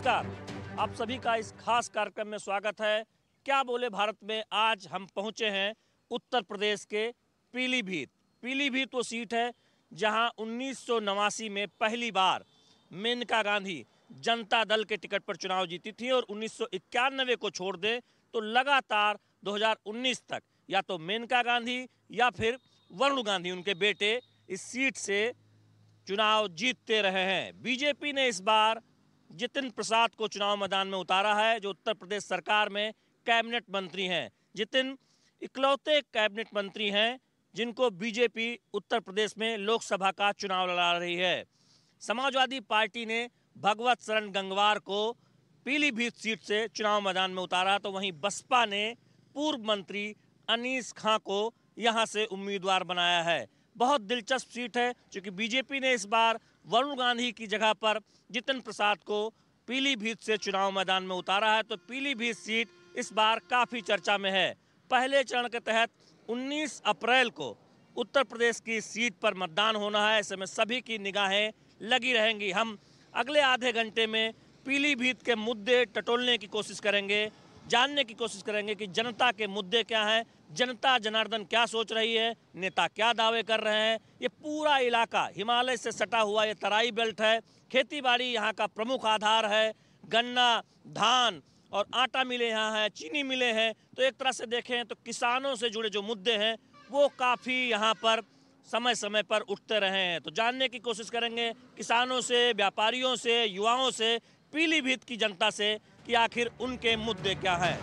नमस्कार, आप सभी का इस खास कार्यक्रम में स्वागत है। क्या बोले भारत में आज हम पहुंचे हैं उत्तर प्रदेश के पीलीभीत। पीलीभीत वो सीट है जहां 1989 में पहली बार मेनका गांधी जनता दल के टिकट पर चुनाव जीती थी और 1991 को छोड़ दें तो लगातार 2019 तक या तो मेनका गांधी या फिर वरुण गांधी उनके बेटे इस सीट से चुनाव जीतते रहे हैं। बीजेपी ने इस बार जितिन प्रसाद को चुनाव मैदान में उतारा है, जो उत्तर प्रदेश सरकार में कैबिनेट मंत्री हैं। जितिन इकलौते कैबिनेट मंत्री हैं जिनको बीजेपी उत्तर प्रदेश में लोकसभा का चुनाव लड़ा रही है। समाजवादी पार्टी ने भगवत शरण गंगवार को पीलीभीत सीट से चुनाव मैदान में उतारा, तो वहीं बसपा ने पूर्व मंत्री अनीस खां को यहां से उम्मीदवार बनाया है। बहुत दिलचस्प सीट है क्योंकि बीजेपी ने इस बार वरुण गांधी की जगह पर जितिन प्रसाद को पीलीभीत से चुनाव मैदान में उतारा है, तो पीलीभीत सीट इस बार काफ़ी चर्चा में है। पहले चरण के तहत 19 अप्रैल को उत्तर प्रदेश की सीट पर मतदान होना है। ऐसे में सभी की निगाहें लगी रहेंगी। हम अगले आधे घंटे में पीलीभीत के मुद्दे टटोलने की कोशिश करेंगे, जानने की कोशिश करेंगे कि जनता के मुद्दे क्या हैं, जनता जनार्दन क्या सोच रही है, नेता क्या दावे कर रहे हैं। ये पूरा इलाका हिमालय से सटा हुआ ये तराई बेल्ट है। खेतीबाड़ी यहाँ का प्रमुख आधार है। गन्ना, धान और आटा मिले यहाँ है, चीनी मिले हैं। तो एक तरह से देखें तो किसानों से जुड़े जो मुद्दे हैं वो काफ़ी यहाँ पर समय समय पर उठते रहे हैं। तो जानने की कोशिश करेंगे किसानों से, व्यापारियों से, युवाओं से, पीलीभीत की जनता से कि आखिर उनके मुद्दे क्या हैं।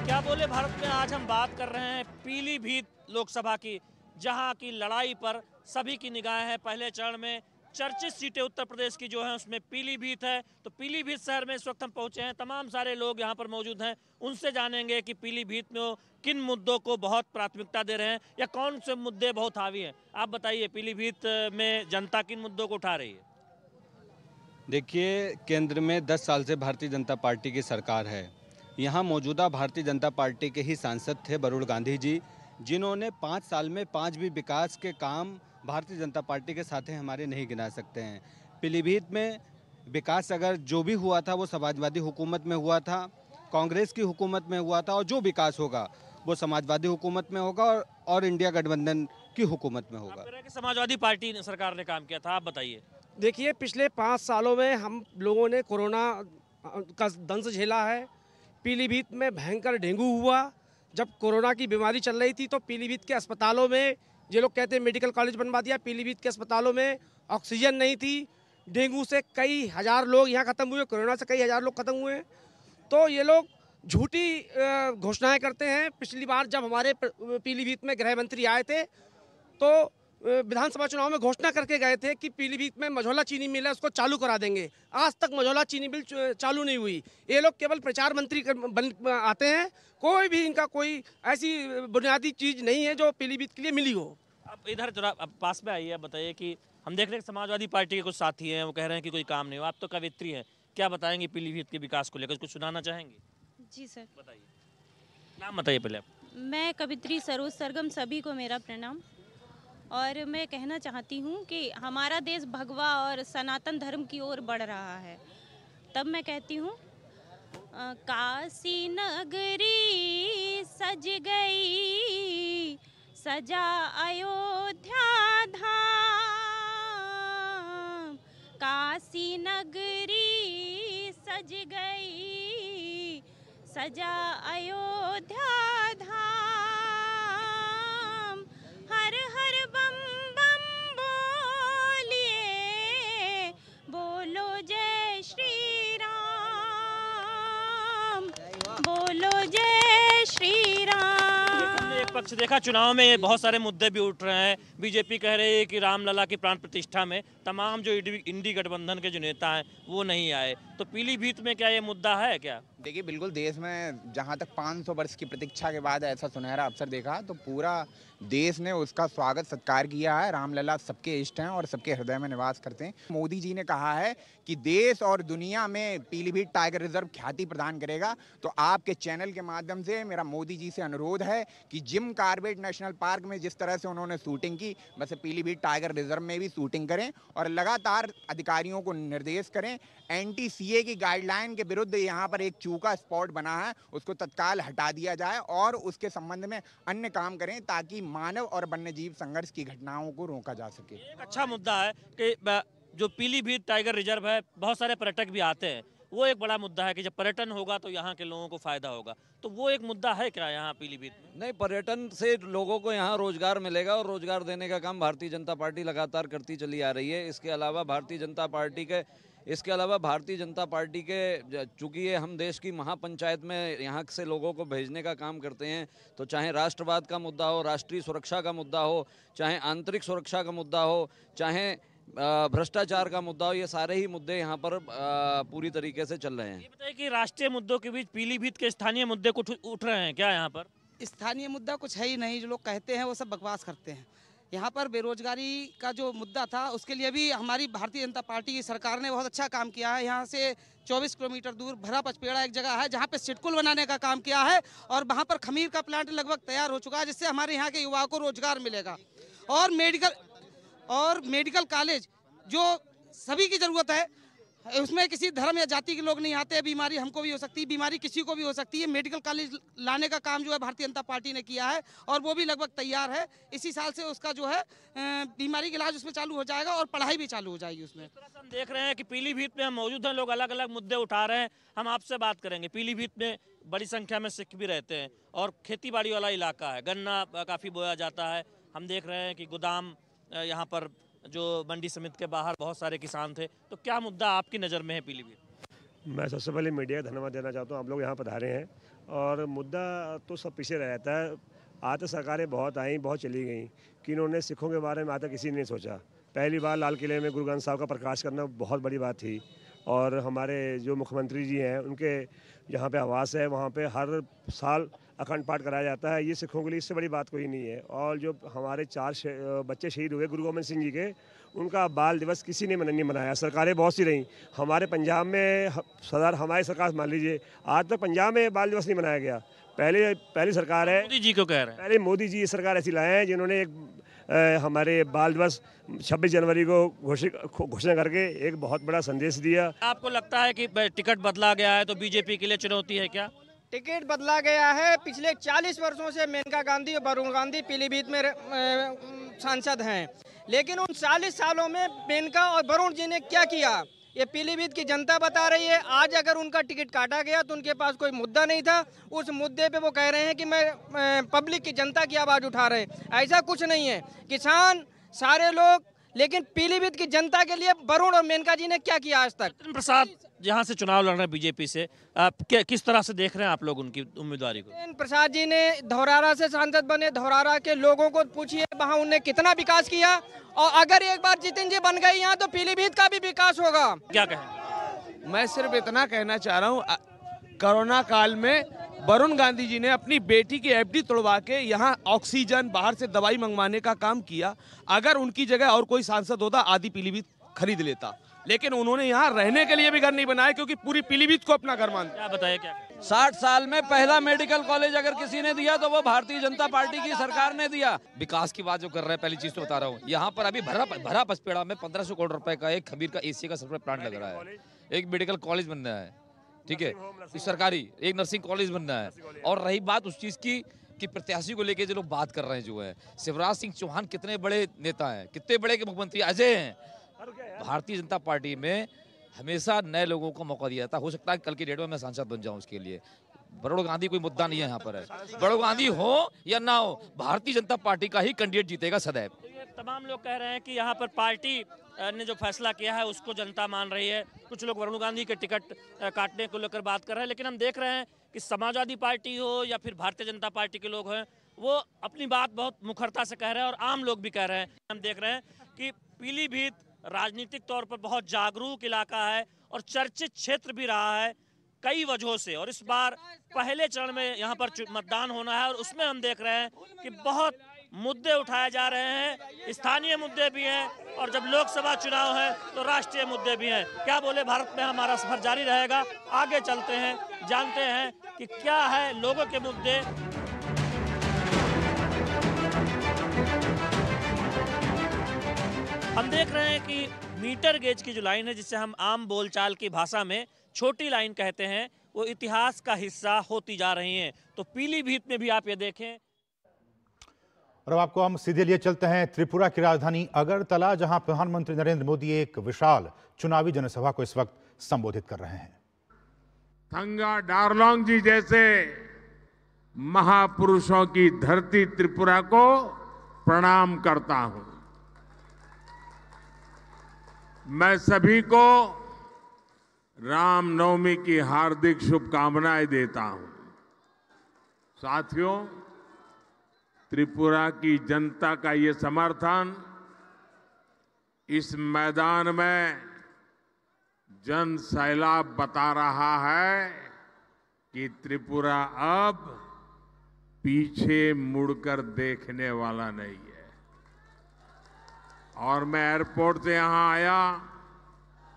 क्या बोले भारत में आज हम बात कर रहे हैं पीलीभीत लोकसभा की, जहां की लड़ाई पर सभी की निगाहें हैं। पहले चरण में चर्चित सीटें उत्तर प्रदेश की जो हैं उसमें पीलीभीत है। तो पीलीभीत शहर में इस वक्त हम पहुंचे हैं, तमाम सारे लोग यहां पर मौजूद हैं। उनसे जानेंगे कि पीलीभीत में वो किन मुद्दों को बहुत प्राथमिकता दे रहे हैं या कौन से मुद्दे बहुत हावी हैं। आप बताइए, पीलीभीत में जनता किन मुद्दों को उठा रही है? देखिए, केंद्र में 10 साल से भारतीय जनता पार्टी की सरकार है। यहाँ मौजूदा भारतीय जनता पार्टी के ही सांसद थे वरुण गांधी जी, जिन्होंने 5 साल में 5 भी विकास के काम भारतीय जनता पार्टी के साथ हमारे नहीं गिना सकते हैं। पीलीभीत में विकास अगर जो भी हुआ था वो समाजवादी हुकूमत में हुआ था, कांग्रेस की हुकूमत में हुआ था, और जो विकास होगा वो समाजवादी हुकूमत में होगा और इंडिया गठबंधन की हुकूमत में होगा। आप कह रहे हैं कि समाजवादी पार्टी ने सरकार ने काम किया था, आप बताइए। देखिए, पिछले 5 सालों में हम लोगों ने कोरोना का दंश झेला है। पीलीभीत में भयंकर डेंगू हुआ। जब कोरोना की बीमारी चल रही थी तो पीलीभीत के अस्पतालों में, ये लोग कहते हैं मेडिकल कॉलेज बनवा दिया, पीलीभीत के अस्पतालों में ऑक्सीजन नहीं थी। डेंगू से कई हज़ार लोग यहाँ ख़त्म हुए, कोरोना से कई हज़ार लोग ख़त्म हुए। तो ये लोग झूठी घोषणाएं करते हैं। पिछली बार जब हमारे पीलीभीत में गृह मंत्री आए थे तो विधानसभा चुनाव में घोषणा करके गए थे कि पीलीभीत में मझौला चीनी मिल है उसको चालू करा देंगे। आज तक मझौला चीनी मिल चालू नहीं हुई। ये लोग केवल प्रचार मंत्री आते हैं, कोई भी इनका कोई ऐसी बुनियादी चीज़ नहीं है जो पीलीभीत के लिए मिली हो। आप इधर जरा अब पास में आइए, बताइए कि हम देख रहे हैं कि समाजवादी पार्टी के कुछ साथी हैं, वो कह रहे हैं कि कोई काम नहीं हुआ। आप तो कवित्री हैं, क्या बताएंगे पीलीभीत के विकास को लेकर, कुछ सुनाना चाहेंगे? जी सर, बताइए, नाम बताइए पहले आप। मैं कवित्री सरोज सरगम, सभी को मेरा प्रणाम। और मैं कहना चाहती हूँ कि हमारा देश भगवा और सनातन धर्म की ओर बढ़ रहा है। तब मैं कहती हूँ, काशी नगरी सज गई, सजा अयोध्या धाम। काशी नगरी सज गई, सजा अयोध्या धाम। हर हर बम बम बोलिए, बोलो जय श्री राम, बोलो जय श्री राम। हमने एक पक्ष देखा चुनाव में, ये बहुत सारे मुद्दे भी उठ रहे हैं। बीजेपी कह रही है कि रामलला की प्राण प्रतिष्ठा में तमाम जो इंडी गठबंधन के जो नेता हैं वो नहीं आए। तो पीलीभीत में क्या ये मुद्दा है क्या? देखिए, बिल्कुल देश में जहाँ तक 500 वर्ष की प्रतीक्षा के बाद ऐसा सुनहरा अवसर देखा, तो पूरा देश ने उसका स्वागत सत्कार किया है। रामलला सबके इष्ट हैं और सबके हृदय में निवास करते हैं। मोदी जी ने कहा है कि देश और दुनिया में पीलीभीत टाइगर रिजर्व ख्याति प्रदान करेगा। तो आपके चैनल के माध्यम से मेरा मोदी जी से अनुरोध है कि जिम कॉर्बेट नेशनल पार्क में जिस तरह से उन्होंने शूटिंग की, वैसे पीलीभीत टाइगर रिजर्व में भी शूटिंग करें और लगातार अधिकारियों को निर्देश करें। NTCA की गाइडलाइन के विरुद्ध यहाँ पर एक चूका स्पॉट बना है, उसको तत्काल हटा दिया जाए और उसके संबंध में अन्य काम करें ताकि मानव और वन्यजीव संघर्ष की घटनाओं को रोका जा सके। एक अच्छा मुद्दा है कि जो पीलीभीत टाइगर रिजर्व है, बहुत सारे पर्यटक भी आते हैं। वो एक बड़ा मुद्दा है कि जब पर्यटन होगा तो यहाँ के लोगों को फायदा होगा। तो वो एक मुद्दा है क्या यहाँ पीलीभीत में? नहीं, पर्यटन से लोगों को यहाँ रोजगार मिलेगा और रोजगार देने का काम भारतीय जनता पार्टी लगातार करती चली आ रही है। इसके अलावा भारतीय जनता पार्टी के चूँकि ये हम देश की महापंचायत में यहाँ से लोगों को भेजने का काम करते हैं, तो चाहे राष्ट्रवाद का मुद्दा हो, राष्ट्रीय सुरक्षा का मुद्दा हो, चाहे आंतरिक सुरक्षा का मुद्दा हो, चाहे भ्रष्टाचार का मुद्दा हो, ये सारे ही मुद्दे यहाँ पर पूरी तरीके से चल रहे हैं। ये बताइए कि राष्ट्रीय मुद्दों के बीच पीलीभीत के स्थानीय मुद्दे कुछ उठ रहे हैं क्या यहाँ पर? स्थानीय मुद्दा कुछ है ही नहीं। जो लोग कहते हैं वो सब बकवास करते हैं। यहाँ पर बेरोजगारी का जो मुद्दा था, उसके लिए भी हमारी भारतीय जनता पार्टी की सरकार ने बहुत अच्छा काम किया है। यहाँ से 24 किलोमीटर दूर भरा पचपेड़ा एक जगह है जहाँ पे सिडकुल बनाने का काम किया है और वहाँ पर खमीर का प्लांट लगभग तैयार हो चुका है, जिससे हमारे यहाँ के युवाओं को रोजगार मिलेगा। और मेडिकल कॉलेज जो सभी की ज़रूरत है, उसमें किसी धर्म या जाति के लोग नहीं आते। बीमारी हमको भी हो सकती है, बीमारी किसी को भी हो सकती है। मेडिकल कॉलेज लाने का काम जो है भारतीय जनता पार्टी ने किया है और वो भी लगभग तैयार है। इसी साल से उसका जो है बीमारी का इलाज उसमें चालू हो जाएगा और पढ़ाई भी चालू हो जाएगी उसमें। हम देख रहे हैं कि पीलीभीत में हम मौजूद हैं, लोग अलग अलग मुद्दे उठा रहे हैं। हम आपसे बात करेंगे। पीलीभीत में बड़ी संख्या में सिख भी रहते हैं और खेती बाड़ी वाला इलाका है, गन्ना काफ़ी बोया जाता है। हम देख रहे हैं कि गोदाम यहाँ पर जो मंडी समिति के बाहर बहुत सारे किसान थे। तो क्या मुद्दा आपकी नज़र में है पीलीभीत? मैं सबसे पहले मीडिया का धन्यवाद देना चाहता हूँ, आप लोग यहाँ पधारे हैं। और मुद्दा तो सब पीछे रह जाता है। आज तक सरकारें बहुत आई, बहुत चली गई कि इन्होंने सिखों के बारे में आज तक किसी ने नहीं सोचा। पहली बार लाल किले में गुरु ग्रंथ साहब का प्रकाश करना बहुत बड़ी बात थी। और हमारे जो मुख्यमंत्री जी हैं, उनके जहाँ पे आवास है वहाँ पे हर साल अखंड पाठ कराया जाता है। ये सिखों के लिए इससे बड़ी बात कोई नहीं है। और जो हमारे 4 बच्चे शहीद हुए गुरु गोविंद सिंह जी के, उनका बाल दिवस किसी ने नहीं मनाया। सरकारें बहुत सी रहीं। हमारे पंजाब में हमारी सरकार मान लीजिए, आज तक पंजाब में बाल दिवस नहीं मनाया गया। पहली सरकार है। मोदी जी को कह रहे हैं? पहले मोदी जी सरकार ऐसी लाए हैं जिन्होंने हमारे बाल दिवस 26 जनवरी को घोषणा करके एक बहुत बड़ा संदेश दिया। आपको लगता है कि टिकट बदला गया है तो बीजेपी के लिए चुनौती है क्या? टिकट बदला गया है। पिछले 40 वर्षों से मेनका गांधी और वरुण गांधी पीलीभीत में सांसद हैं, लेकिन उन 40 सालों में मेनका और वरुण जी ने क्या किया, ये पीलीभीत की जनता बता रही है। आज अगर उनका टिकट काटा गया तो उनके पास कोई मुद्दा नहीं था। उस मुद्दे पे वो कह रहे हैं कि मैं पब्लिक की, जनता की आवाज़ उठा रहे हैं। ऐसा कुछ नहीं है। किसान सारे लोग, लेकिन पीलीभीत की जनता के लिए वरुण और मेनका जी ने क्या किया आज तक? सत्येंद्र प्रसाद यहाँ से चुनाव लड़ रहे हैं बीजेपी से, किस तरह से देख रहे हैं आप लोग उनकी उम्मीदवारी को? सत्येंद्र प्रसाद जी ने धौरारा से सांसद बने। धौरारा के लोगों को पूछिए वहाँ उनने कितना विकास किया। और अगर एक बार जितिन जी बन गए यहाँ तो पीलीभीत का भी विकास होगा। क्या कहें? मैं सिर्फ इतना कहना चाह रहा हूँ, कोरोना काल में वरुण गांधी जी ने अपनी बेटी की एफडी तोड़वा के यहाँ ऑक्सीजन, बाहर से दवाई मंगवाने का काम किया। अगर उनकी जगह और कोई सांसद होता, आधी पीलीभीत खरीद लेता। लेकिन उन्होंने यहाँ रहने के लिए भी घर नहीं बनाया, क्योंकि पूरी पीलीभीत को अपना घर मानते। क्या बताइए क्या? 60 साल में पहला मेडिकल कॉलेज अगर किसी ने दिया तो वो भारतीय जनता पार्टी की सरकार ने दिया। विकास की बात जो कर रहे हैं, पहली चीज तो बता रहा हूँ, यहाँ पर अभी भरा पचपेड़ा में 1500 करोड़ रुपए का एक खमीर का एसी का सप्लाई प्लांट लग रहा है। एक मेडिकल कॉलेज बनना है, ठीक है, सरकारी एक नर्सिंग कॉलेज बनना है। और रही बात उस चीज की कि प्रत्याशी को लेके जो लोग बात कर रहे हैं, जो है शिवराज सिंह चौहान कितने बड़े नेता हैं, कितने बड़े के मुख्यमंत्री अजय हैं। भारतीय जनता पार्टी में हमेशा नए लोगों को मौका दिया जाता। हो सकता है कल की डेट में मैं सांसद बन जाऊं, उसके लिए वरुण गांधी कोई मुद्दा नहीं है यहाँ पर है। वरुण गांधी हो या ना हो, भारतीय जनता पार्टी का ही कैंडिडेट जीतेगा सदैव। तमाम लोग कह रहे हैं कि यहाँ पर पार्टी ने जो फैसला किया है उसको जनता मान रही है। कुछ लोग वरुण गांधी के टिकट काटने को लेकर बात कर रहे हैं, लेकिन हम देख रहे हैं कि समाजवादी पार्टी हो या फिर भारतीय जनता पार्टी के लोग हैं, वो अपनी बात बहुत मुखरता से कह रहे हैं और आम लोग भी कह रहे हैं। हम देख रहे हैं कि पीलीभीत राजनीतिक तौर पर बहुत जागरूक इलाका है और चर्चित क्षेत्र भी रहा है। कई वजहों से, और इस बार पहले चरण में यहाँ पर मतदान होना है और उसमें हम देख रहे हैं कि बहुत मुद्दे उठाए जा रहे हैं, स्थानीय मुद्दे भी हैं और जब लोकसभा चुनाव है तो राष्ट्रीय मुद्दे भी हैं। क्या बोले भारत में हमारा सफर जारी रहेगा। आगे चलते हैं, जानते हैं कि क्या है लोगों के मुद्दे। हम देख रहे हैं कि मीटर गेज की जो लाइन है, जिसे हम आम बोलचाल की भाषा में छोटी लाइन कहते हैं, वो इतिहास का हिस्सा होती जा रही हैं। तो पीलीभीत में भी आप ये देखें। और अब आपको हम सीधे लिए चलते हैं त्रिपुरा की राजधानी अगरतला, जहां प्रधानमंत्री नरेंद्र मोदी एक विशाल चुनावी जनसभा को इस वक्त संबोधित कर रहे हैं। थंगा डारलोंग जी जैसे महापुरुषों की धरती त्रिपुरा को प्रणाम करता हूं। मैं सभी को रामनवमी की हार्दिक शुभकामनाएं देता हूं। साथियों, त्रिपुरा की जनता का ये समर्थन इस मैदान में जन सैलाब बता रहा है कि त्रिपुरा अब पीछे मुड़कर देखने वाला नहीं है। और मैं एयरपोर्ट से यहां आया,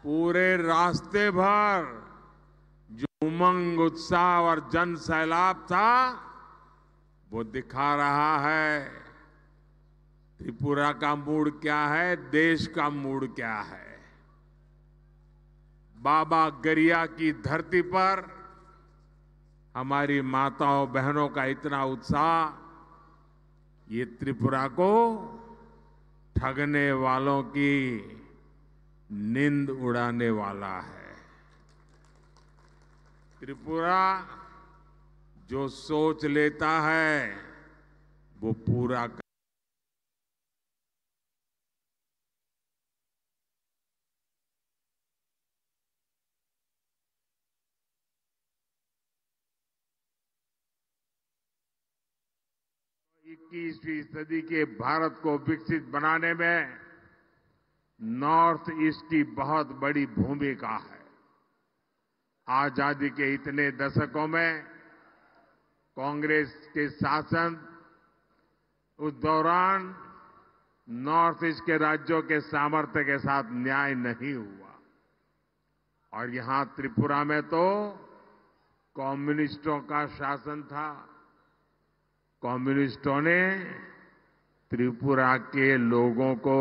पूरे रास्ते भर जो उमंग, उत्साह और जन सैलाब था वो दिखा रहा है त्रिपुरा का मूड क्या है, देश का मूड क्या है। बाबा गरिया की धरती पर हमारी माताओं बहनों का इतना उत्साह, ये त्रिपुरा को ठगने वालों की नींद उड़ाने वाला है। त्रिपुरा जो सोच लेता है वो पूरा कर। इक्कीसवीं सदी के भारत को विकसित बनाने में नॉर्थ ईस्ट की बहुत बड़ी भूमिका है। आजादी के इतने दशकों में कांग्रेस के शासन, उस दौरान नॉर्थ ईस्ट के राज्यों के सामर्थ्य के साथ न्याय नहीं हुआ। और यहां त्रिपुरा में तो कम्युनिस्टों का शासन था। कम्युनिस्टों ने त्रिपुरा के लोगों को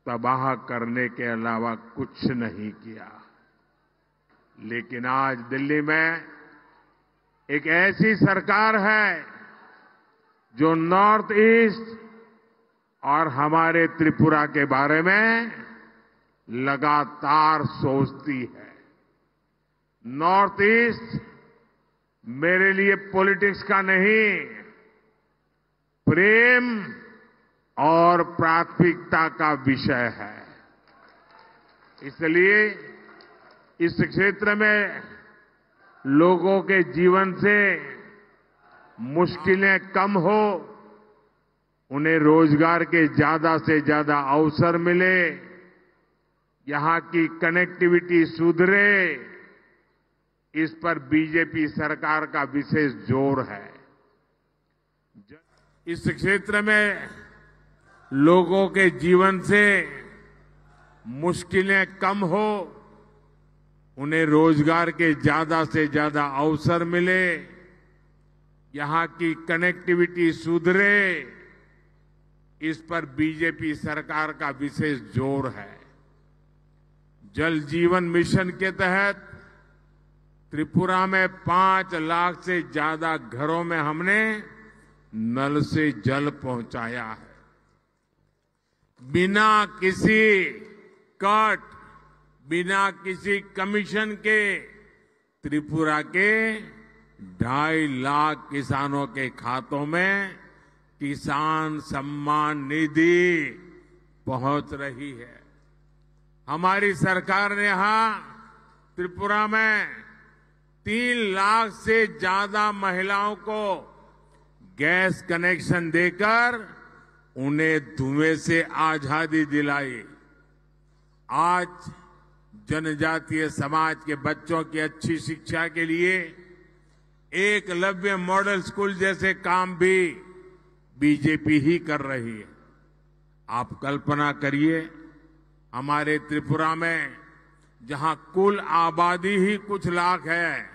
तबाह करने के अलावा कुछ नहीं किया। लेकिन आज दिल्ली में एक ऐसी सरकार है जो नॉर्थ ईस्ट और हमारे त्रिपुरा के बारे में लगातार सोचती है। नॉर्थ ईस्ट मेरे लिए पॉलिटिक्स का नहीं, प्रेम और प्राथमिकता का विषय है। इसलिए इस क्षेत्र में लोगों के जीवन से मुश्किलें कम हो, उन्हें रोजगार के ज्यादा से ज्यादा अवसर मिले, यहां की कनेक्टिविटी सुधरे, इस पर बीजेपी सरकार का विशेष जोर है। इस क्षेत्र में लोगों के जीवन से मुश्किलें कम हो, उन्हें रोजगार के ज्यादा से ज्यादा अवसर मिले, यहां की कनेक्टिविटी सुधरे, इस पर बीजेपी सरकार का विशेष जोर है। जल जीवन मिशन के तहत त्रिपुरा में 5 लाख से ज्यादा घरों में हमने नल से जल पहुंचाया है। बिना किसी कट, बिना किसी कमीशन के त्रिपुरा के 2.5 लाख किसानों के खातों में किसान सम्मान निधि पहुंच रही है। हमारी सरकार ने यहां त्रिपुरा में 3 लाख से ज्यादा महिलाओं को गैस कनेक्शन देकर उन्हें धुएं से आजादी दिलाई। आज जनजातीय समाज के बच्चों की अच्छी शिक्षा के लिए एकलव्य मॉडल स्कूल जैसे काम भी बीजेपी ही कर रही है। आप कल्पना करिए, हमारे त्रिपुरा में जहां कुल आबादी ही कुछ लाख है,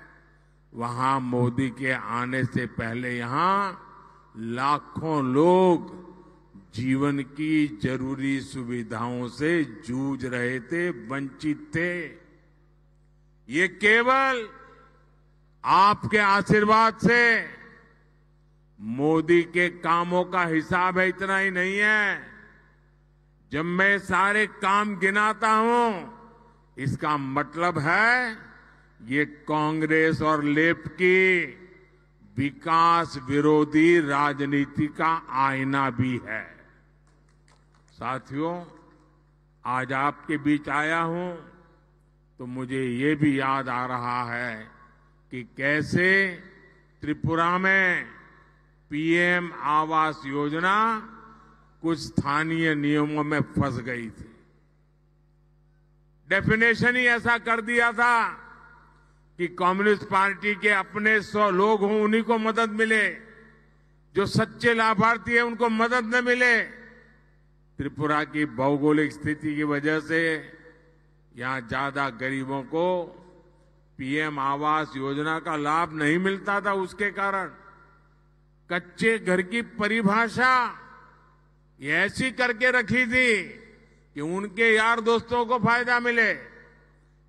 वहां मोदी के आने से पहले यहां लाखों लोग जीवन की जरूरी सुविधाओं से जूझ रहे थे, वंचित थे। ये केवल आपके आशीर्वाद से, मोदी के कामों का हिसाब है, इतना ही नहीं है। जब मैं सारे काम गिनाता हूं, इसका मतलब है ये कांग्रेस और लेफ्ट की विकास विरोधी राजनीति का आईना भी है। साथियों, आज आपके बीच आया हूं तो मुझे ये भी याद आ रहा है कि कैसे त्रिपुरा में पीएम आवास योजना कुछ स्थानीय नियमों में फंस गई थी। डेफिनेशन ही ऐसा कर दिया था कि कम्युनिस्ट पार्टी के अपने 100 लोग हों, उन्हीं को मदद मिले, जो सच्चे लाभार्थी हैं उनको मदद न मिले। त्रिपुरा की भौगोलिक स्थिति की वजह से यहां ज्यादा गरीबों को पीएम आवास योजना का लाभ नहीं मिलता था। उसके कारण कच्चे घर की परिभाषा ये ऐसी करके रखी थी कि उनके यार दोस्तों को फायदा मिले।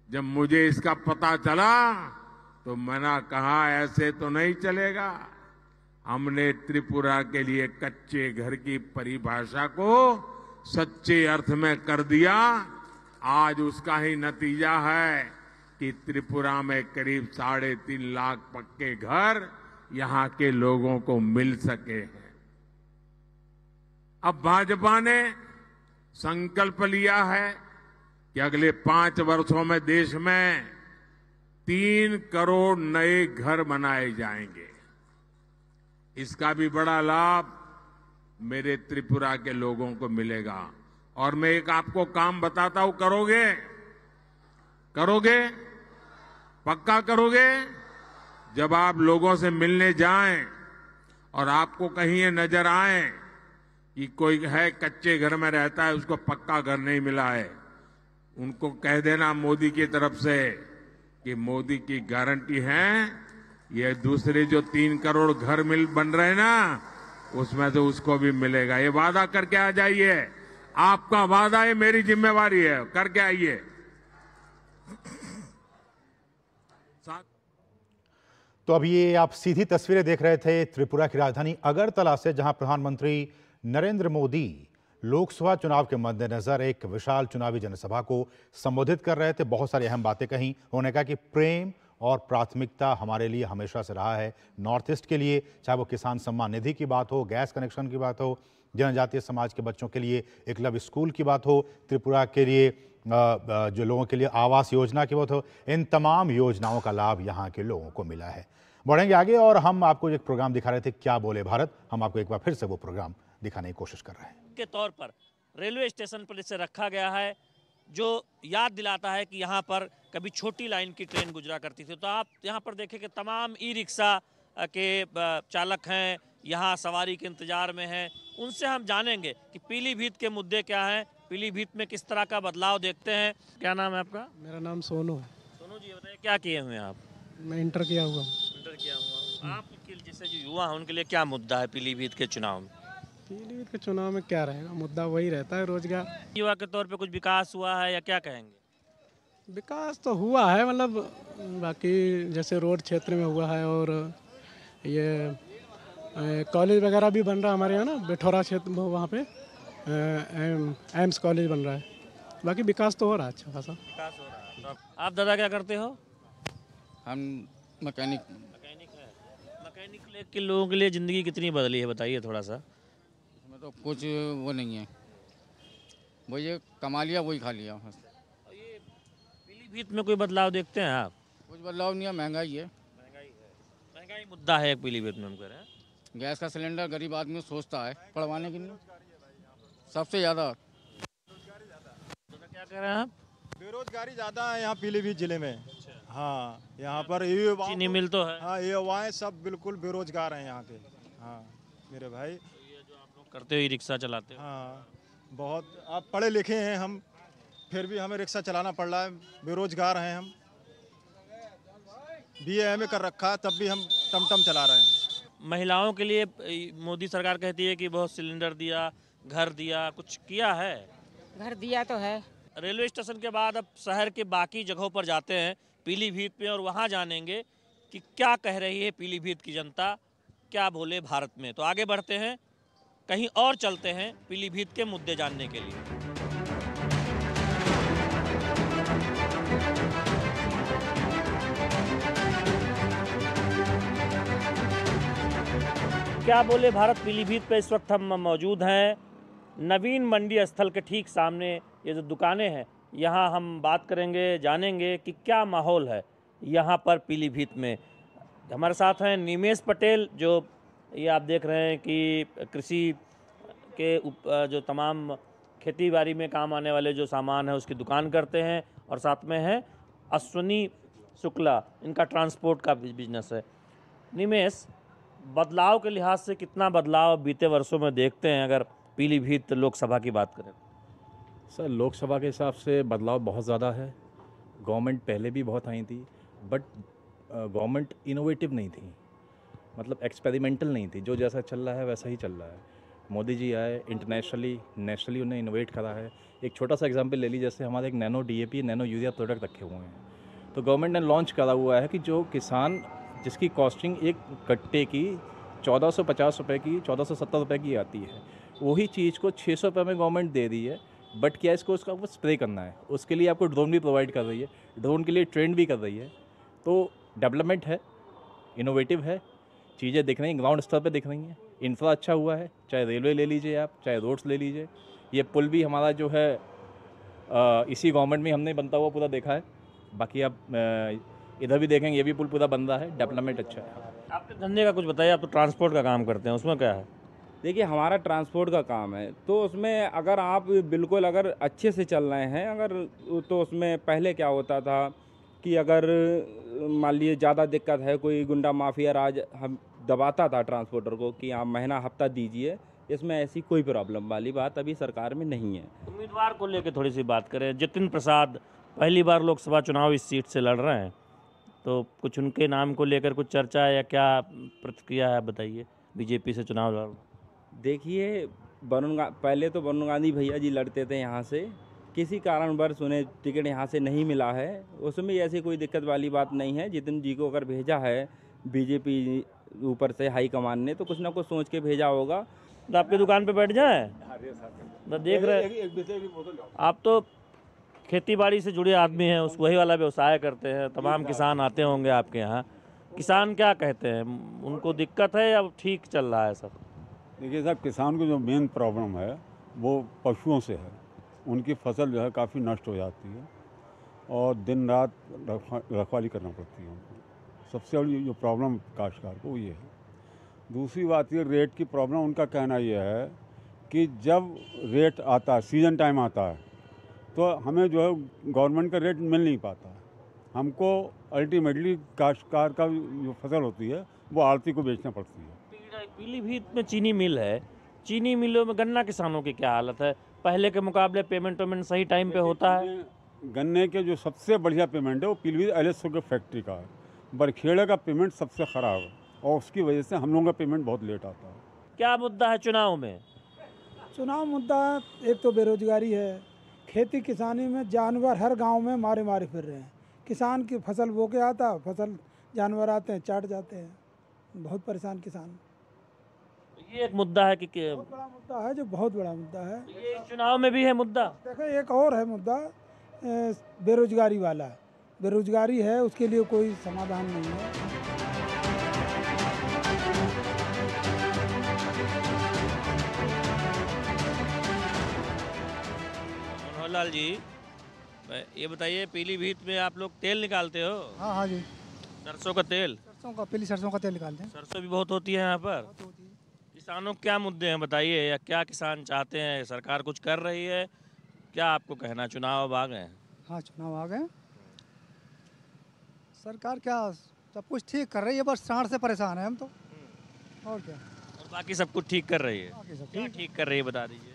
जब मुझे इसका पता चला तो मैंने कहा ऐसे तो नहीं चलेगा। हमने त्रिपुरा के लिए कच्चे घर की परिभाषा को सच्चे अर्थ में कर दिया। आज उसका ही नतीजा है कि त्रिपुरा में करीब 3.5 लाख पक्के घर यहां के लोगों को मिल सके हैं। अब भाजपा ने संकल्प लिया है कि अगले 5 वर्षों में देश में 3 करोड़ नए घर बनाए जाएंगे। इसका भी बड़ा लाभ मेरे त्रिपुरा के लोगों को मिलेगा। और मैं एक आपको काम बताता हूं, करोगे? करोगे? पक्का करोगे? जब आप लोगों से मिलने जाएं और आपको कहीं ये नजर आए कि कोई है कच्चे घर में रहता है, उसको पक्का घर नहीं मिला है, उनको कह देना मोदी की तरफ से कि मोदी की गारंटी है ये दूसरे जो 3 करोड़ घर बन रहे हैं ना, उसमें से उसको भी मिलेगा। ये वादा करके आ जाइए। आपका वादा है, मेरी जिम्मेवारी है, करके आइए। तो अब ये आप सीधी तस्वीरें देख रहे थे त्रिपुरा की राजधानी अगरतला से, जहां प्रधानमंत्री नरेंद्र मोदी लोकसभा चुनाव के मद्देनजर एक विशाल चुनावी जनसभा को संबोधित कर रहे थे। बहुत सारी अहम बातें कहीं। उन्होंने कहा कि प्रेम और प्राथमिकता हमारे लिए हमेशा से रहा है नॉर्थ ईस्ट के लिए, चाहे वो किसान सम्मान निधि की बात हो, गैस कनेक्शन की बात हो, जनजातीय समाज के बच्चों के लिए एकलव्य स्कूल की बात हो, त्रिपुरा के लिए जो लोगों के लिए आवास योजना की बात हो। इन तमाम योजनाओं का लाभ यहाँ के लोगों को मिला है। बढ़ेंगे आगे और हम आपको एक प्रोग्राम दिखा रहे थे, क्या बोले भारत। हम आपको एक बार फिर से वो प्रोग्राम दिखाने की कोशिश कर रहे हैं। के तौर पर रेलवे स्टेशन पर इसे रखा गया है, जो याद दिलाता है कि यहाँ पर कभी छोटी लाइन की ट्रेन गुजरा करती थी। तो आप यहाँ पर देखें कि तमाम ई रिक्शा के चालक हैं, यहाँ सवारी के इंतजार में हैं। उनसे हम जानेंगे कि पीलीभीत के मुद्दे क्या हैं, पीलीभीत में किस तरह का बदलाव देखते हैं। क्या नाम है आपका? मेरा नाम सोनू है। सोनू जी, बताइए क्या किए हुए हैं आप? मैं इंटर किया हुआ हूँ। इंटर किया हुआ। आपके जैसे जो युवा हैं उनके लिए क्या मुद्दा है पीलीभीत के चुनाव में? पीलीभीत के चुनाव में क्या रहेगा, मुद्दा वही रहता है, रोजगार। युवा के तौर पे कुछ विकास हुआ है या क्या कहेंगे? विकास तो हुआ है, मतलब बाकी जैसे रोड क्षेत्र में हुआ है, और ये कॉलेज वगैरह भी बन रहा है हमारे यहाँ ना, बिठौरा क्षेत्र वहाँ पे एम्स कॉलेज बन रहा है। बाकी विकास तो हो रहा है, अच्छा खासा विकास हो रहा है। तो आप दादा क्या करते हो? हम मैकेनिक है। मैकेनिक के लोगों के लिए ज़िंदगी कितनी बदली है, बताइए थोड़ा सा। इसमें तो कुछ वो नहीं है, वही ये कमा लिया वही खा लिया। ये पीलीभीत में कोई बदलाव देखते हैं आप? कुछ बदलाव नहीं है, महंगाई है। महंगाई मुद्दा है पीलीभीत में, हम कह रहे हैं। गैस का सिलेंडर गरीब आदमी सोचता है पड़वाने के लिए सबसे ज़्यादा। क्या कह रहे हैं आप? बेरोजगारी ज़्यादा है यहाँ पीलीभीत जिले में। हाँ, यहाँ पर चीनी मिल तो है। हाँ, ये युवाएं सब बिल्कुल बेरोजगार हैं यहाँ के। हाँ मेरे भाई, ये जो आप लोग करते हो, रिक्शा चलाते हो। हाँ बहुत, आप पढ़े लिखे हैं हम, फिर भी हमें रिक्शा चलाना पड़ रहा है, बेरोजगार हैं हम। BA MA कर रखा है तब भी हम टमटम चला रहे हैं। महिलाओं के लिए मोदी सरकार कहती है कि बहुत सिलेंडर दिया, घर दिया, कुछ किया है? घर दिया तो है। रेलवे स्टेशन के बाद अब शहर के बाकी जगहों पर जाते हैं, पीलीभीत में, और वहाँ जानेंगे कि क्या कह रही है पीलीभीत की जनता, क्या बोले भारत में। तो आगे बढ़ते हैं, कहीं और चलते हैं पीलीभीत के मुद्दे जानने के लिए। क्या बोले भारत पीलीभीत पे इस वक्त हम मौजूद हैं नवीन मंडी स्थल के ठीक सामने। ये जो दुकानें हैं, यहाँ हम बात करेंगे, जानेंगे कि क्या माहौल है यहाँ पर पीलीभीत में। हमारे साथ हैं निमेश पटेल, जो ये आप देख रहे हैं कि कृषि के जो तमाम खेती बाड़ी में काम आने वाले जो सामान है उसकी दुकान करते हैं, और साथ में है अश्विनी शुक्ला, इनका ट्रांसपोर्ट का बिजनेस है। निमेश, बदलाव के लिहाज से कितना बदलाव बीते वर्षों में देखते हैं अगर पीलीभीत लोकसभा की बात करें? सर, लोकसभा के हिसाब से बदलाव बहुत ज़्यादा है। गवर्नमेंट पहले भी बहुत आई थी, बट गवर्नमेंट इनोवेटिव नहीं थी, मतलब एक्सपेरिमेंटल नहीं थी। जो जैसा चल रहा है वैसा ही चल रहा है। मोदी जी आए, इंटरनेशनली नेशनली उन्हें इनोवेट करा है। एक छोटा सा एग्जांपल ले लीजिए, जैसे हमारे एक nano DAP, nano urea product रखे हुए हैं, तो गवर्नमेंट ने लॉन्च करा हुआ है कि जो किसान जिसकी कॉस्टिंग एक कट्टे की 1450 रुपये की, 1470 रुपये की आती है, वही चीज़ को 600 रुपये में गवर्नमेंट दे रही है। बट क्या इसको उसका वो स्प्रे करना है, उसके लिए आपको ड्रोन भी प्रोवाइड कर रही है, ड्रोन के लिए ट्रेंड भी कर रही है। तो डेवलपमेंट है, इनोवेटिव है, चीज़ें दिख रही हैं, ग्राउंड स्तर पे दिख रही हैं। इंफ्रा अच्छा हुआ है, चाहे रेलवे ले लीजिए आप, चाहे रोड्स ले लीजिए। ये पुल भी हमारा जो है इसी गवर्नमेंट में हमने बनता हुआ पूरा देखा है। बाकी आप इधर भी देखेंगे, ये भी पुल पूरा बन रहा है, डेवलपमेंट अच्छा है। आपके धंधे का कुछ बताइए, आप तो ट्रांसपोर्ट का काम करते हैं, उसमें क्या है? देखिए, हमारा ट्रांसपोर्ट का काम है, तो उसमें अगर आप बिल्कुल अगर अच्छे से चल रहे हैं अगर, तो उसमें पहले क्या होता था कि अगर मान लीजिए ज़्यादा दिक्कत है, कोई गुंडा माफिया राज हम दबाता था ट्रांसपोर्टर को कि आप महीना हफ्ता दीजिए। इसमें ऐसी कोई प्रॉब्लम वाली बात अभी सरकार में नहीं है। उम्मीदवार को लेकर थोड़ी सी बात करें। जितिन प्रसाद पहली बार लोकसभा चुनाव इस सीट से लड़ रहे हैं, तो कुछ उनके नाम को लेकर कुछ चर्चा है या क्या प्रतिक्रिया है, बताइए। बीजेपी से चुनाव लड़, देखिए, पहले तो वरुण गांधी भैया जी लड़ते थे यहाँ से, किसी कारणवश उन्हें टिकट यहाँ से नहीं मिला है। उसमें ऐसी कोई दिक्कत वाली बात नहीं है। जितिन जी को अगर भेजा है बीजेपी ऊपर से हाई कमान ने, तो कुछ ना कुछ सोच के भेजा होगा। तो आपकी दुकान पे बैठ जाए, तो देख रहे आप तो खेती बाड़ी से जुड़े आदमी हैं, उस वही वाला व्यवसाय करते हैं, तमाम किसान आते होंगे आपके यहाँ। किसान क्या कहते हैं, उनको दिक्कत है या ठीक चल रहा है सब? देखिए साहब, किसान को जो मेन प्रॉब्लम है वो पशुओं से है। उनकी फसल जो है काफ़ी नष्ट हो जाती है और दिन रात रखवाली करना पड़ती है उनको। सबसे बड़ी जो प्रॉब्लम काश्तकार को ये है। दूसरी बात ये रेट की प्रॉब्लम। उनका कहना ये है कि जब रेट आता है, सीजन टाइम आता है, तो हमें जो है गवर्नमेंट का रेट मिल नहीं पाता। हमको अल्टीमेटली काश्तकार का जो फसल होती है वो आड़ती को बेचना पड़ती है। पीलीभीत में चीनी मिल है, चीनी मिलों में गन्ना किसानों की क्या हालत है? पहले के मुकाबले पेमेंट सही टाइम पे होता है? गन्ने के जो सबसे बढ़िया पेमेंट है वो पीलीभीत LSO के फैक्ट्री का है। बरखेड़ा का पेमेंट सबसे ख़राब है और उसकी वजह से हम लोगों का पेमेंट बहुत लेट आता है। क्या मुद्दा है चुनाव में? चुनाव मुद्दा एक तो बेरोजगारी है, खेती किसानी में जानवर हर गांव में मारे मारे फिर रहे हैं। किसान की फसल बो के आता, फसल जानवर आते हैं चाट जाते हैं, बहुत परेशान किसान। ये एक मुद्दा है कि बहुत बड़ा मुद्दा है, जो बहुत बड़ा मुद्दा है। ये चुनाव में भी है मुद्दा। देखो, एक और है मुद्दा बेरोजगारी वाला। बेरोजगारी है, उसके लिए कोई समाधान नहीं है। मनोहर जी, ये बताइए, पीलीभीत में आप लोग तेल निकालते हो? हाँ हाँ जी, सरसों का तेल। सरसों का, पीली सरसों का तेल निकालते हैं। सरसों भी बहुत होती है यहाँ पर। किसानों के क्या मुद्दे हैं बताइए, या क्या किसान चाहते हैं? सरकार कुछ कर रही है क्या? आपको कहना, चुनाव अब आ गए हैं। हाँ चुनाव आ गए। सरकार क्या सब कुछ ठीक कर रही है, बस सांड से परेशान है हम तो, और क्या। और बाकी सब कुछ ठीक कर रही है? बाकी सब क्या ठीक कर रही है बता दीजिए।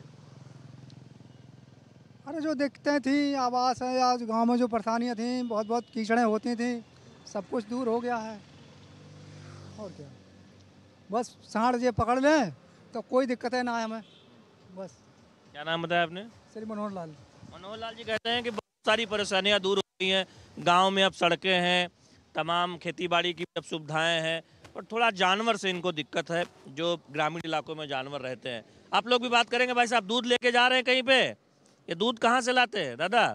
अरे जो दिक्कतें थी, आवास है या गांव में जो परेशानियां थी, बहुत बहुत कीचड़ें होती थी, सब कुछ दूर हो गया है, और क्या। बस सांड ये पकड़ लें तो कोई दिक्कतें ना है हमें, बस। क्या नाम बताया आपने? श्री मनोहर लाल। मनोहर लाल जी कहते हैं कि बहुत सारी परेशानियां दूर हो गई हैं, गांव में अब सड़कें हैं, तमाम खेतीबाड़ी की अब सुविधाएं हैं, और थोड़ा जानवर से इनको दिक्कत है, जो ग्रामीण इलाकों में जानवर रहते हैं। आप लोग भी बात करेंगे। भाई साहब, दूध लेके जा रहे हैं कहीं पे? ये दूध कहाँ से लाते हैं दादा?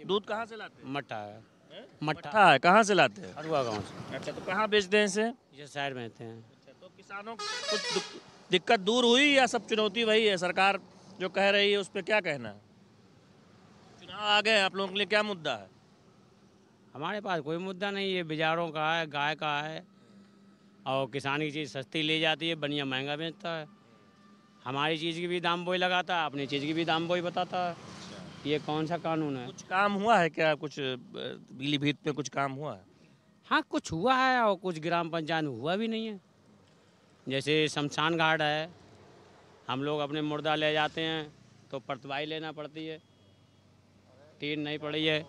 दूध कहाँ से लाते हैं? मट्ठा है। मट्ठा है, कहाँ से लाते हैं? अरुआ गाँव से। अच्छा, तो कहाँ बेचते हैं इसे? ये साइड में बेचते हैं। अच्छा, तो किसानों को कुछ दिक्कत दूर हुई या सब चुनौती वही है? सरकार जो कह रही है उस पर क्या कहना है? चुनाव आ गए, आप लोगों के लिए क्या मुद्दा है? हमारे पास कोई मुद्दा नहीं है, बाजारों का है, गाय का है, और किसान की चीज़ सस्ती ले जाती है, बढ़िया महंगा बेचता है। हमारी चीज़ की भी दाम वही लगाता है, अपनी चीज़ की भी दाम वही बताता है। ये कौन सा कानून है? कुछ काम हुआ है क्या? कुछ पीलीभीत में कुछ काम हुआ है? हाँ कुछ हुआ है, और कुछ ग्राम पंचायत में हुआ भी नहीं है। जैसे शमशान घाट है, हम लोग अपने मुर्दा ले जाते हैं तो परतवाई लेना पड़ती है, टीन नहीं पड़ी है।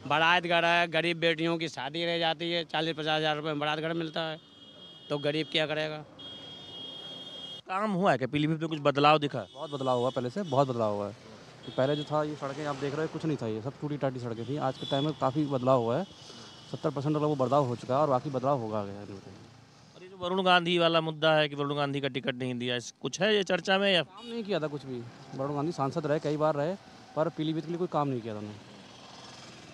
बारात घर है, गरीब बेटियों की शादी रह जाती है, 40-50 हज़ार रुपये में बारात घर मिलता है, तो गरीब क्या करेगा? काम हुआ है क्या पीलीभीत में? कुछ बदलाव दिखा? बहुत बदलाव हुआ, पहले से बहुत बदलाव हुआ है। तो पहले जो था, ये सड़कें आप देख रहे हो, कुछ नहीं था, ये सब टूटी टाटी सड़कें थी। आज के टाइम में काफ़ी बदलाव हुआ है, 70% वाला वो बदलाव हो चुका है, और बाकी बदलाव होगा आगे। और ये जो वरुण गांधी वाला मुद्दा है कि वरुण गांधी का टिकट नहीं दिया, कुछ है ये चर्चा में? या काम नहीं किया था कुछ भी। वरुण गांधी सांसद रहे, कई बार रहे, पर पीलीभीत के लिए कोई काम नहीं किया था उन्होंने।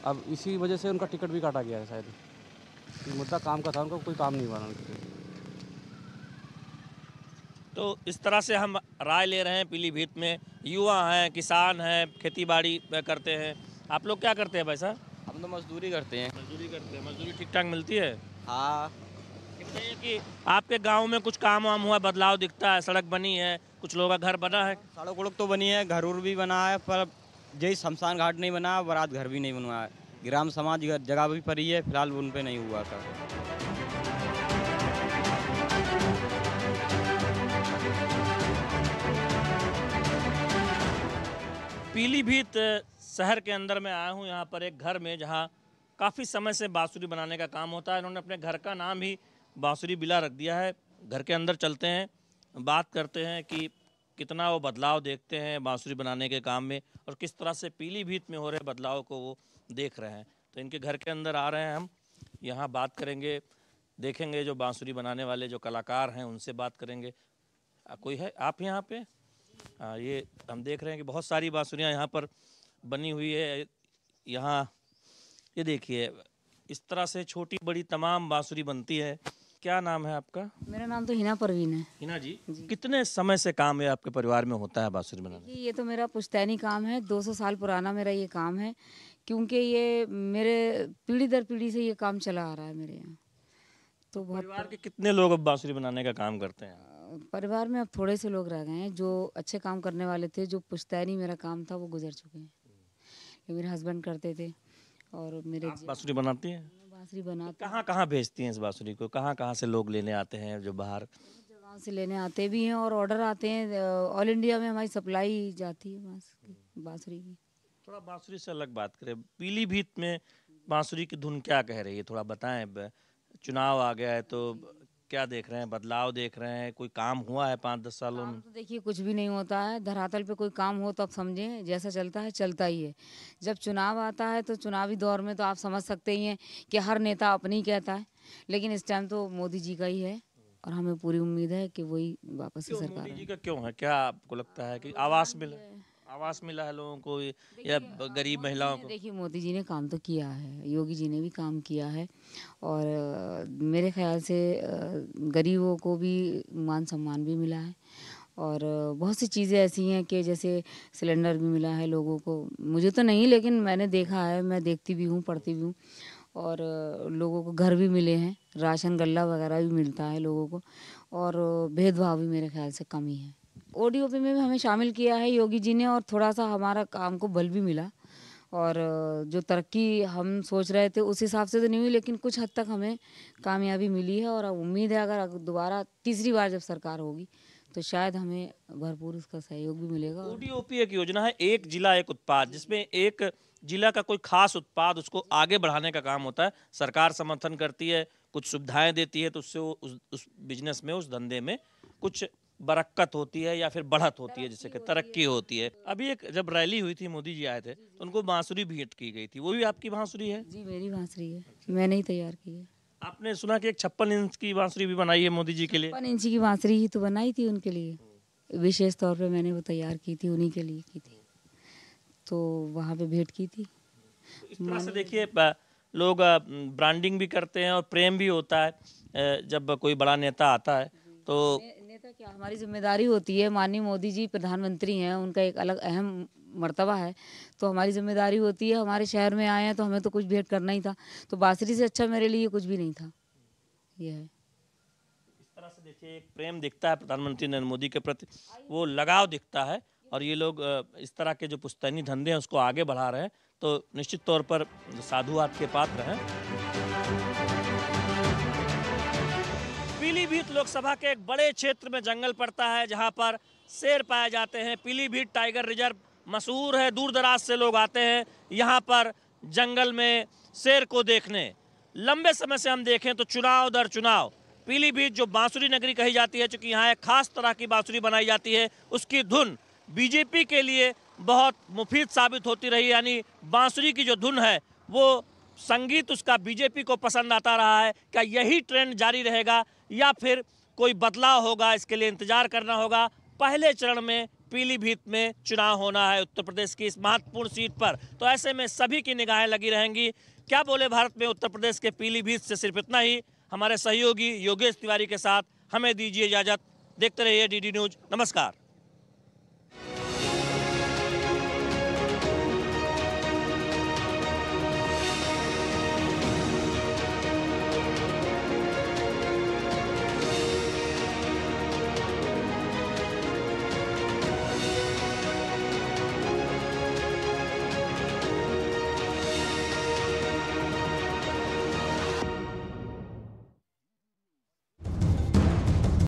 अब इसी वजह से उनका टिकट भी काटा गया है शायद। ये मुद्दा काम का था, उनका कोई काम नहीं हुआ उनके। तो इस तरह से हम राय ले रहे हैं। पीलीभीत में युवा हैं, किसान हैं, खेतीबाड़ी करते हैं। आप लोग क्या करते हैं भाई साहब? हम तो मजदूरी करते हैं। मजदूरी करते हैं। मजदूरी ठीक ठाक मिलती है? हाँ। कहते कि आपके गांव में कुछ काम वाम हुआ, बदलाव दिखता है, सड़क बनी है, कुछ लोगों का घर बना है? सड़क उड़क तो बनी है, घर उर भी बना है, पर जय शमशान घाट नहीं बना, बारात घर भी नहीं बनवा है। ग्राम समाज जगह भी पड़ी है, फिलहाल उन पे नहीं हुआ था। पीलीभीत शहर के अंदर में आया हूँ, यहाँ पर एक घर में जहाँ काफ़ी समय से बांसुरी बनाने का काम होता है। इन्होंने अपने घर का नाम ही बांसुरी बिला रख दिया है। घर के अंदर चलते हैं, बात करते हैं कि कितना वो बदलाव देखते हैं बांसुरी बनाने के काम में, और किस तरह से पीलीभीत में हो रहे बदलाव को वो देख रहे हैं। तो इनके घर के अंदर आ रहे हैं हम, यहाँ बात करेंगे, देखेंगे जो बांसुरी बनाने वाले जो कलाकार हैं उनसे बात करेंगे। कोई है आप यहाँ पे? ये हम देख रहे हैं कि बहुत सारी बांसुरियाँ यहाँ पर बनी हुई है। यहाँ ये देखिए, इस तरह से छोटी बड़ी तमाम बांसुरी बनती है। क्या नाम है आपका? मेरा नाम तो हिना परवीन है। हिना जी, कितने समय से काम है आपके परिवार में होता है बांसुरी बनाना? ये तो मेरा पुश्तैनी काम है, 200 साल पुराना मेरा ये काम है, क्योंकि ये मेरे पीढ़ी दर पीढ़ी से ये काम चला आ रहा है मेरे यहाँ। तो परिवार के कितने लोग अब बांसुरी बनाने का काम करते हैं? परिवार में अब थोड़े से लोग रह गए हैं, जो अच्छे काम करने वाले थे। जो पुश्तैनी मेरा काम था वो गुजर चुके हैं। ये मेरे हस्बैंड करते थे, और मेरे बांसुरी बनाती हैं? बांसुरी बनाते। कहाँ भेजती हैं इस बांसुरी को? कहाँ से लोग लेने आते हैं जो बाहर? जगह से लेने आते भी हैं और ऑर्डर आते हैं। ऑल इंडिया में हमारी सप्लाई जाती है बांसुरी की। थोड़ा बांसुरी से अलग बात करें, पीलीभीत में बांसुरी की धुन क्या कह रही है, थोड़ा बताएं। चुनाव आ गया है तो क्या देख रहे हैं, बदलाव देख रहे हैं? कोई काम हुआ है 5-10 सालों में? तो देखिए कुछ भी नहीं होता है। धरातल पे कोई काम हो तो आप समझें, जैसा चलता है चलता ही है। जब चुनाव आता है तो चुनावी दौर में तो आप समझ सकते ही हैं कि हर नेता अपनी ही कहता है, लेकिन इस टाइम तो मोदी जी का ही है, और हमें पूरी उम्मीद है कि वही वापस से सरकार। मोदी जी का क्यों है? क्या आपको लगता है कि आवास मिला है लोगों को या गरीब महिलाओं को? देखिए मोदी जी ने काम तो किया है, योगी जी ने भी काम किया है, और मेरे ख्याल से गरीबों को भी मान सम्मान भी मिला है, और बहुत सी चीज़ें ऐसी हैं कि जैसे सिलेंडर भी मिला है लोगों को। मुझे तो नहीं, लेकिन मैंने देखा है, मैं देखती भी हूँ, पढ़ती भी हूँ, और लोगों को घर भी मिले हैं, राशन गल्ला वगैरह भी मिलता है लोगों को, और भेदभाव भी मेरे ख्याल से कम ही है। ओडीओपी में भी हमें शामिल किया है योगी जी ने, और थोड़ा सा हमारा काम को बल भी मिला, और जो तरक्की हम सोच रहे थे उस हिसाब से तो नहीं हुई, लेकिन कुछ हद तक हमें कामयाबी मिली है। और उम्मीद है अगर दोबारा तीसरी बार जब सरकार होगी तो शायद हमें भरपूर उसका सहयोग भी मिलेगा। ODOP एक योजना है, एक जिला एक उत्पाद, जिसमें एक जिला का कोई खास उत्पाद उसको आगे बढ़ाने का काम होता है। सरकार समर्थन करती है, कुछ सुविधाएं देती है, तो उससे उस बिजनेस में, उस धंधे में कुछ बरक्कत होती है या फिर बढ़त होती है, जिससे कि तरक्की होती है। अभी एक जब रैली हुई थी, मोदी जी आए थे, तो उनको बांसुरी भेंट की गई थी। वो भी आपकी बांसुरी है? जी मेरी बांसुरी है, मैंने ही तैयार की है। आपने सुना कि एक 56 इंच की बांसुरी भी बनाई है मोदी जी के लिए? 56 इंच की बांसुरी ही तो बनाई थी उनके लिए, विशेष तौर पे मैंने वो तैयार की थी, उन्हीं के लिए की थी, तो वहाँ पे भेंट की थी। इस तरह से देखिए, लोग ब्रांडिंग भी करते हैं और प्रेम भी होता है जब कोई बड़ा नेता आता है। तो नेता क्या, हमारी जिम्मेदारी होती है, माननीय मोदी जी प्रधानमंत्री हैं, उनका एक अलग अहम मर्तबा है, तो हमारी जिम्मेदारी होती है। हमारे शहर में आए हैं तो हमें तो कुछ भेंट करना ही था, तो बांसुरी से अच्छा मेरे लिए कुछ भी नहीं था। ये है, इस तरह से देखिए एक प्रेम दिखता है प्रधानमंत्री नरेंद्र मोदी के प्रति, वो लगाव दिखता है। और ये लोग इस तरह के जो पुश्तैनी धंधे हैं उसको आगे बढ़ा रहे हैं, तो निश्चित तौर पर साधुवाद के पात्र हैं। पीलीभीत लोकसभा के एक बड़े क्षेत्र में जंगल पड़ता है, जहां पर शेर पाए जाते हैं। पीलीभीत टाइगर रिजर्व मशहूर है, दूर दराज से लोग आते हैं यहाँ पर जंगल में शेर को देखने। लंबे समय से हम देखें तो चुनाव दर चुनाव पीलीभीत जो बांसुरी नगरी कही जाती है, चूँकि यहाँ एक खास तरह की बांसुरी बनाई जाती है, उसकी धुन बीजेपी के लिए बहुत मुफीद साबित होती रही। यानी बांसुरी की जो धुन है, वो संगीत उसका बीजेपी को पसंद आता रहा है। क्या यही ट्रेंड जारी रहेगा या फिर कोई बदलाव होगा, इसके लिए इंतजार करना होगा। पहले चरण में पीलीभीत में चुनाव होना है उत्तर प्रदेश की इस महत्वपूर्ण सीट पर, तो ऐसे में सभी की निगाहें लगी रहेंगी। क्या बोले भारत में उत्तर प्रदेश के पीलीभीत से सिर्फ इतना ही। हमारे सहयोगी योगेश तिवारी के साथ हमें दीजिए इजाजत। देखते रहिए DD न्यूज। नमस्कार।